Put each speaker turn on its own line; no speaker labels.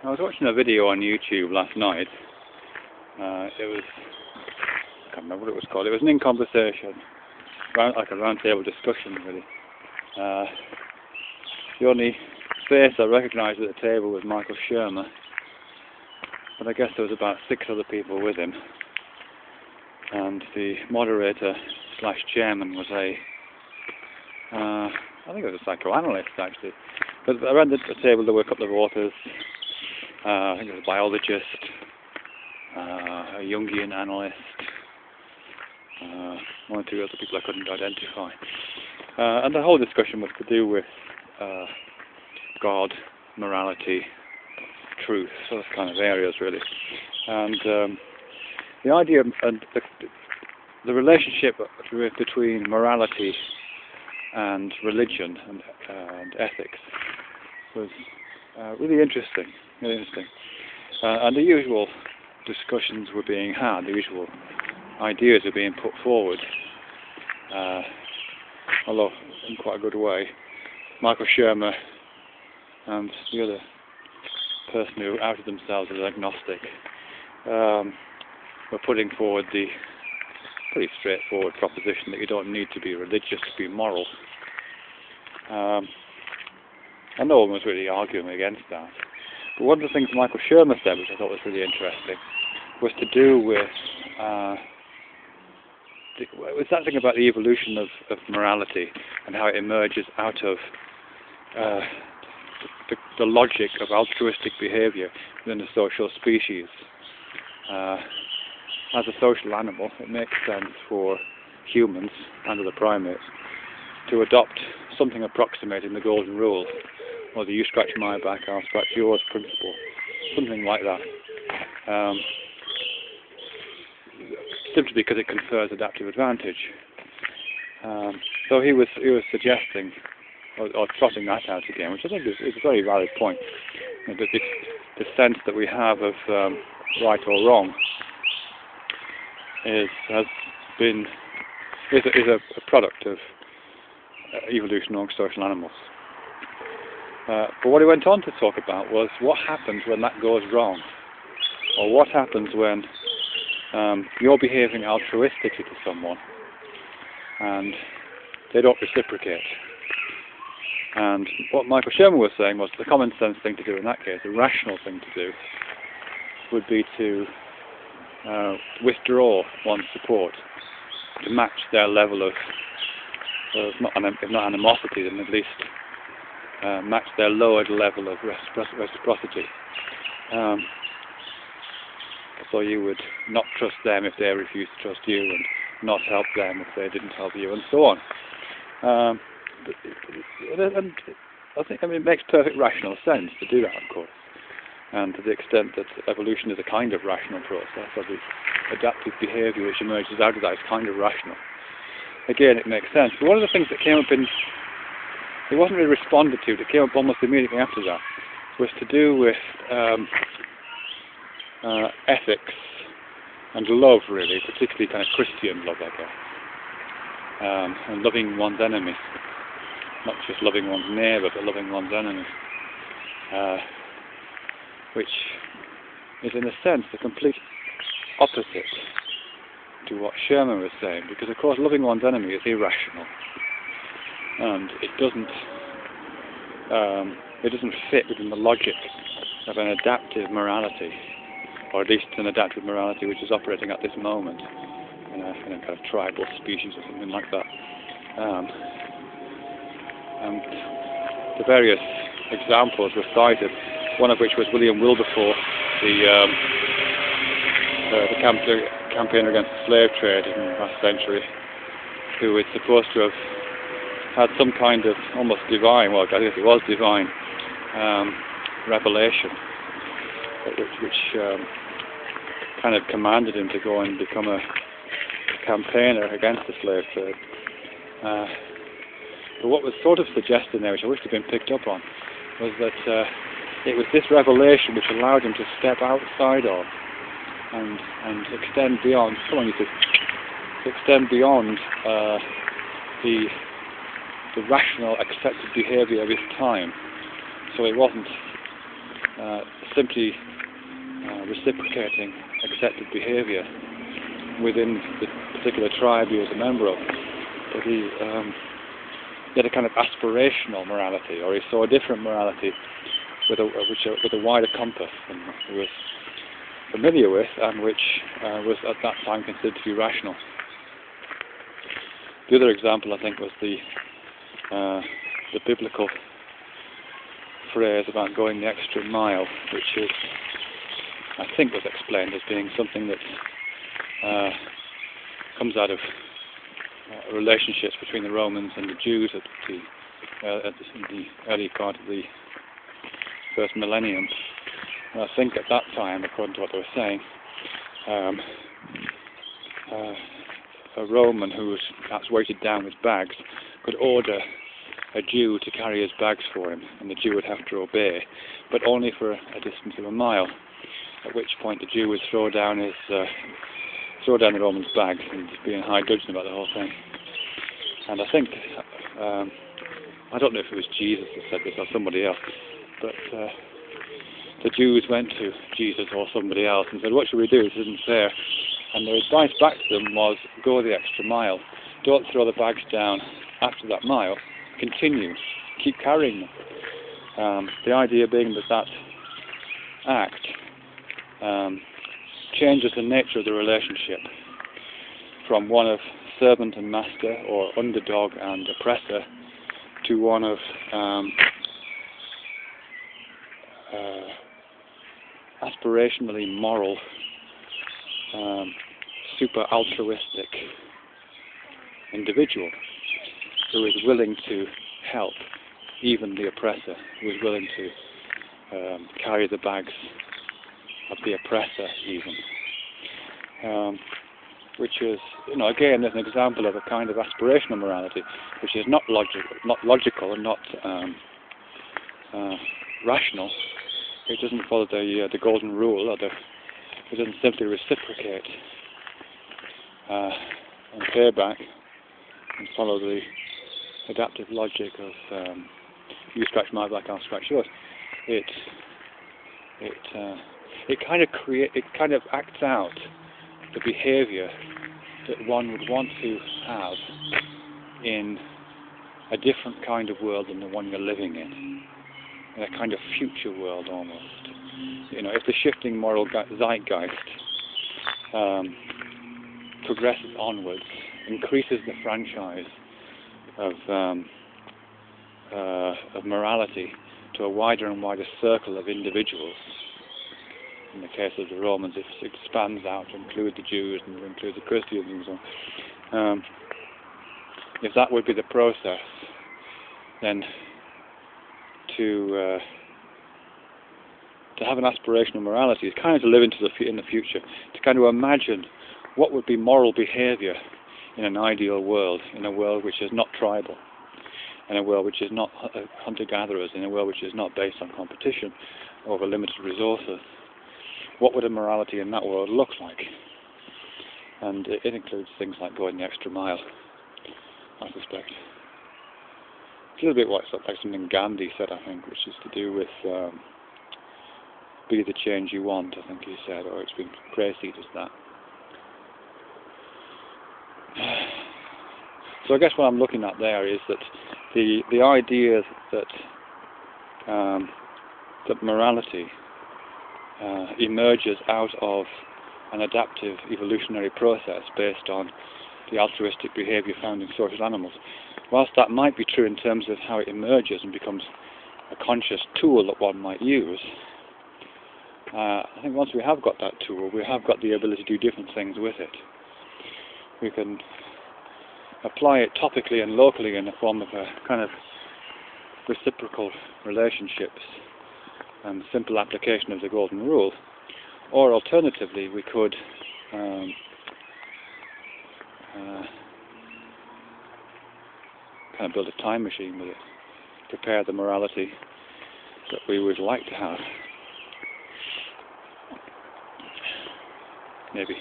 I was watching a video on YouTube last night. It was, I can't remember what it was called. It was an in conversation, like a round table discussion really. The only face I recognised at the table was Michael Shermer, but I guess there was about 6 other people with him. And the moderator slash chairman was I think it was a psychoanalyst actually. But around the table there were a couple of authors. I think it was a biologist, a Jungian analyst, 1 or 2 other people I couldn't identify. And the whole discussion was to do with God, morality, truth, those kind of areas really. And the idea and the relationship between morality and religion and ethics was really interesting. And the usual discussions were being had, the usual ideas were being put forward, although in quite a good way. Michael Shermer and the other person who outed themselves as agnostic were putting forward the pretty straightforward proposition that you don't need to be religious to be moral. And no one was really arguing against that. But one of the things Michael Shermer said, which I thought was really interesting, was to do with was that thing about the evolution of morality and how it emerges out of the logic of altruistic behaviour within a social species. As a social animal, it makes sense for humans and other primates to adopt something approximating the golden rule, or the you scratch my back, I'll scratch yours principle, something like that. Simply because it confers adaptive advantage. So he was suggesting, or trotting that out again, which I think is a very valid point. You know, the sense that we have of right or wrong is a product of evolution among social animals. But what he went on to talk about was what happens when that goes wrong, or what happens when you're behaving altruistically to someone and they don't reciprocate. And what Michael Shermer was saying was the common sense thing to do in that case, the rational thing to do, would be to withdraw one's support to match their level of if not animosity, then at least match their lowered level of reciprocity. So you would not trust them if they refused to trust you, and not help them if they didn't help you, and so on. And I think it makes perfect rational sense to do that, of course. And to the extent that evolution is a kind of rational process, or the adaptive behaviour which emerges out of that is kind of rational. Again, it makes sense. But one of the things that came up it wasn't really responded to, it came up almost immediately after that, was to do with ethics and love, really, particularly kind of Christian love, I guess. And loving one's enemies. Not just loving one's neighbour, but loving one's enemies. Which is, in a sense, the complete opposite to what Sherman was saying, because, of course, loving one's enemy is irrational. And it doesn't fit within the logic of an adaptive morality, or at least an adaptive morality which is operating at this moment in a kind of tribal species or something like that. And the various examples were cited, one of which was William Wilberforce, the campaigner against the slave trade in the last century, who is supposed to have had some kind of almost divine, well, I guess it was divine, revelation, which kind of commanded him to go and become a campaigner against the slave trade. But what was sort of suggested there, which I wish had been picked up on, was that it was this revelation which allowed him to step outside of and extend beyond. Someone used to extend beyond the rational, accepted behaviour of his time. So it wasn't simply reciprocating accepted behaviour within the particular tribe he was a member of, but he had a kind of aspirational morality, or he saw a different morality with a wider compass than he was familiar with, and which was at that time considered to be rational. The other example, I think, was the biblical phrase about going the extra mile, which is, I think, was explained as being something that comes out of relationships between the Romans and the Jews at the early part of the first millennium. And I think at that time, according to what they were saying, a Roman who was perhaps weighted down with bags could order a Jew to carry his bags for him, and the Jew would have to obey, but only for a distance of a mile, at which point the Jew would throw down the Roman's bags and be in high dudgeon about the whole thing. And I think, I don't know if it was Jesus that said this or somebody else, but the Jews went to Jesus or somebody else and said, "What should we do? This isn't fair." And their advice back to them was, go the extra mile. Don't throw the bags down after that mile. Continue. Keep carrying them. The idea being that act changes the nature of the relationship from one of servant and master, or underdog and oppressor, to one of aspirationally moral, super altruistic individual who is willing to help even the oppressor, who is willing to carry the bags of the oppressor even. Which is, again, an example of a kind of aspirational morality, which is not logical and not rational. It doesn't follow the golden rule, or it doesn't simply reciprocate and pay back and follow the adaptive logic of you scratch my back, I'll scratch yours. It kind of acts out the behaviour that one would want to have in a different kind of world than the one you're living in a kind of future world almost. If the shifting moral zeitgeist progresses onwards, increases the franchise of morality to a wider and wider circle of individuals. In the case of the Romans, it expands out to include the Jews and to include the Christians and so on. If that would be the process, then to have an aspirational morality is kind of to live in the future, to kind of imagine what would be moral behaviour in an ideal world, in a world which is not tribal, in a world which is not hunter-gatherers, in a world which is not based on competition over limited resources. What would a morality in that world look like? And it includes things like going the extra mile, I suspect. It's a little bit like something Ghandi said, I think, which is to do with be the change you want, I think he said, or it's been praised as that. So I guess what I'm looking at there is that the idea that morality emerges out of an adaptive evolutionary process based on the altruistic behaviour found in social animals. Whilst that might be true in terms of how it emerges and becomes a conscious tool that one might use, I think once we have got that tool, we have got the ability to do different things with it. We can apply it topically and locally in the form of a kind of reciprocal relationships and simple application of the golden rule, or alternatively we could kind of build a time machine with it, prepare the morality that we would like to have. Maybe.